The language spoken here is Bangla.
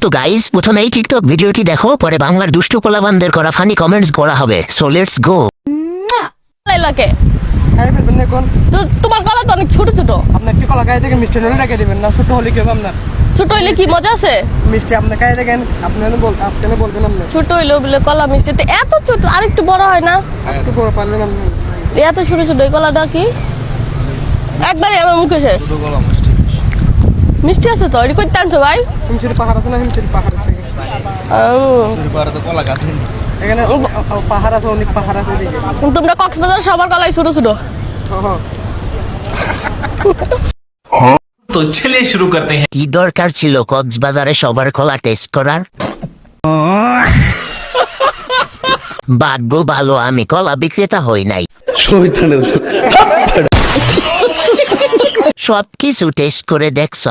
তো গাইস, প্রথমেই টিকটক ভিডিওটি দেখো, পরে বাংলার দুষ্টু পোলাপানদের করা ফানি কমেন্টস করা হবে। So let's go. লাইলাকে খাই ফেলবেন না এখন। তো তোমার গলা তো অনেক ছোট ছোট। আপনি একটু কলা গায়ে থেকে মিষ্টি হলে রেখে দেবেন না, ছোট হলে কি হবে আপনার? ছোট হইলে কি মজা আছে? মিষ্টি আপনি গায়ে দেখেন, আপনি আজকে বলবেন আপনি ছোট হইলেও বলে কলা মিষ্টি তো এত ছোট, আরেকটু বড় হয় না? একটু বড় পারবেন আপনি। এত ছোট ছোট এই কলাটা কি একবারই আমার মুখে শেষ। মিষ্টি আছে তো, এটা কই টানছো ভাই? হিমশির পাহাড় আছে না, হিমশির পাহাড়ের থেকে এখানে পাহাড় আছে, অনেক পাহাড় আছে দিকে। তোমরা কক্সবাজার সবার কলাই ছোট ছোট। तो चलिए शुरू करते हैं। কি দরকার ছিল কক্সবাজারে সবার কলা টেস্ট করার? ভাগ্য ভালো আমি কলা বিক্রেতা হই নাই। সব কিছু টেস্ট করে দেখছ?